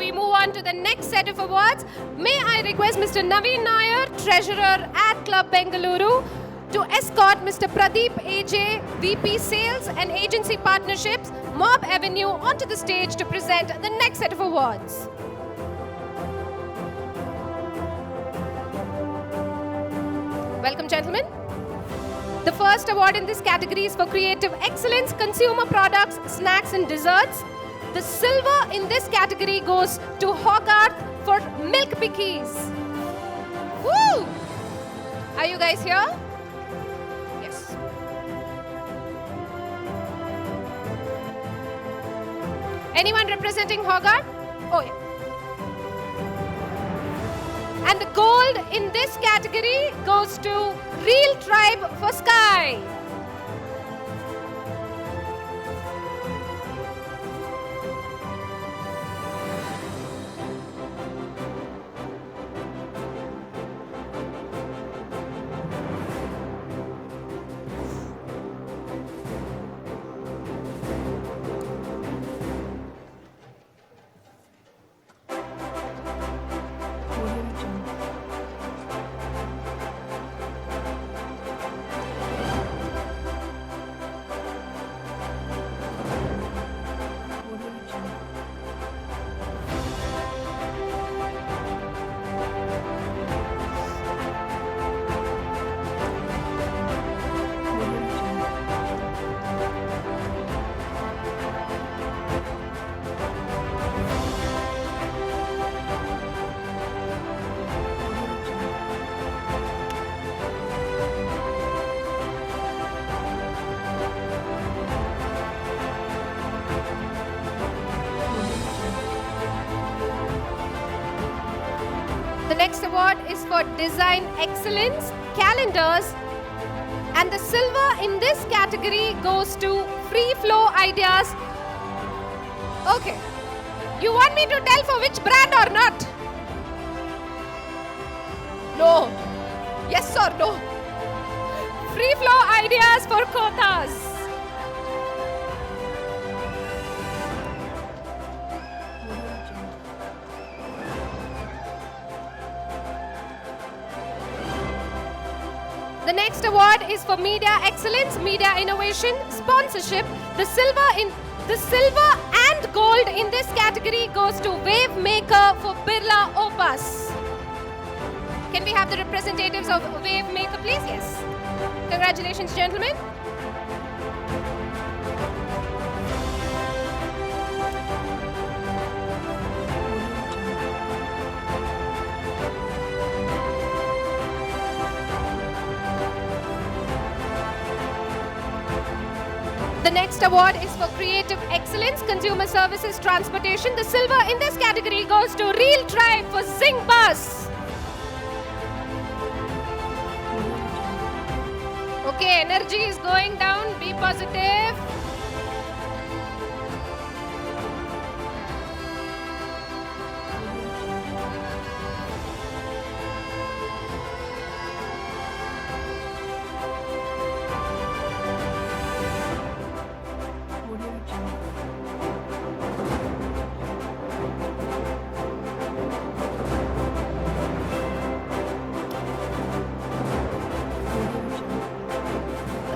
we move on to the next set of awards, may I request Mr. Naveen Nair, Treasurer at Club Bengaluru, to escort Mr. Pradeep AJ, VP Sales and Agency Partnerships, Mob Avenue, onto the stage to present the next set of awards. Welcome, gentlemen. The first award in this category is for Creative Excellence, Consumer Products, Snacks and Desserts. The silver in this category goes to Hogarth for Milk Bikis. Woo! Are you guys here? Yes. Anyone representing Hogarth? Oh, yeah. And the gold in this category goes to Real Tribe for Sky. The next award is for Design Excellence, Calendars. And the silver in this category goes to Free Flow Ideas. Okay. You want me to tell for which brand or not? No. Yes or no? Free Flow Ideas for Kothas. The next award is for Media Excellence, Media Innovation, Sponsorship. The silver and gold in this category goes to Wave Maker for Birla Opus. Can we have the representatives of Wave Maker, please? Yes. Congratulations, gentlemen. The next award is for Creative Excellence, Consumer Services, Transportation. The silver in this category goes to Real Tribe for Zing Bus. Okay, energy is going down. Be positive.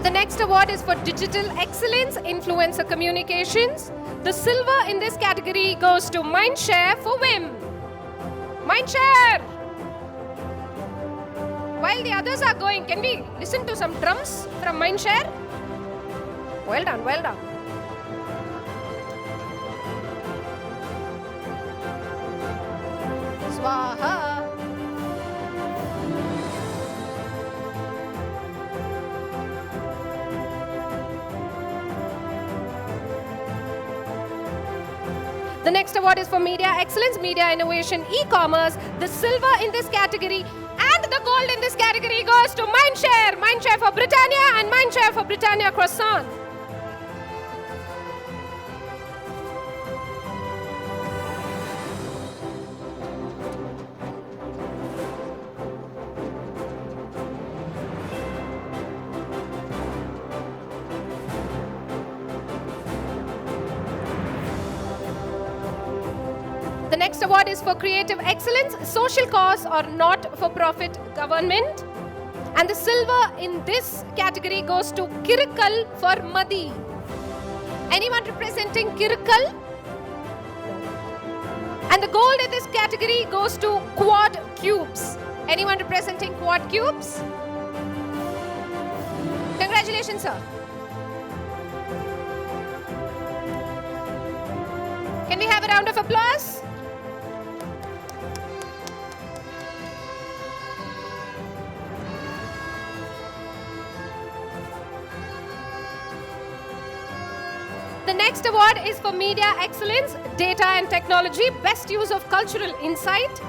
The next award is for Digital Excellence, Influencer Communications. The silver in this category goes to Mindshare for Vim. Mindshare! While the others are going, can we listen to some drums from Mindshare? Well done, well done. Swaha! The next award is for Media Excellence, Media Innovation, E-Commerce. The silver in this category and the gold in this category goes to Mindshare. Mindshare for Britannia and Mindshare for Britannia Croissant. The The next award is for creative excellence, social cause or not-for-profit government. And the silver in this category goes to Kirikal for Madi. Anyone representing Kirikal? And the gold in this category goes to Quad Cubes. Anyone representing Quad Cubes? Congratulations, sir. Can we have a round of applause? The next award is for Media Excellence, Data and Technology, Best Use of Cultural Insight.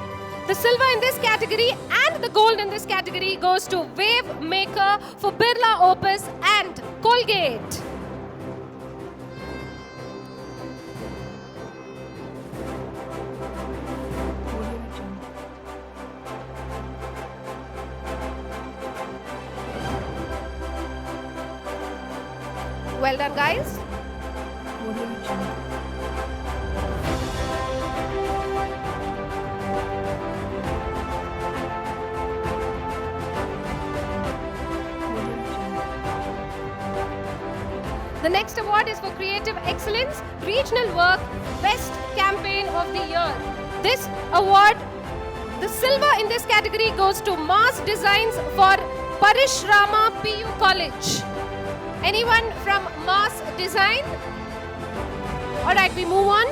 The silver in this category and the gold in this category goes to Wave Maker for Birla Opus and Colgate. Well done, guys. The next award is for Creative Excellence, Regional Work, Best Campaign of the Year. This award, the silver in this category goes to Mass Designs for Parishrama PU College. Anyone from Mass Design? All right, we move on.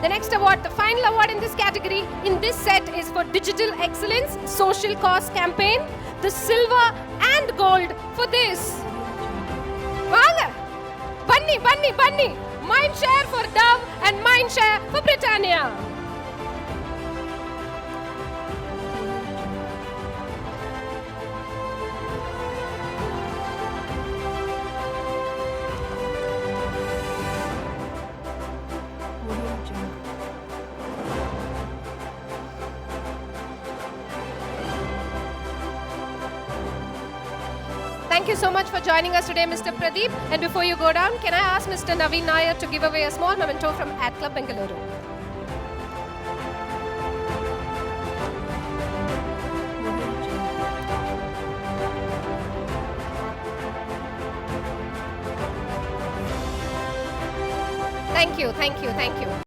The next award, the final award in this category, in this set is for Digital Excellence, Social Cause Campaign. The silver and gold for this. Vanga! Bunny, bunny, bunny! Mind share for Dove and mind share for Britannia. Thank you so much for joining us today, Mr. Pradeep. And before you go down, can I ask Mr. Naveen Nair to give away a small memento from Ad Club Bengaluru? Thank you, thank you, thank you.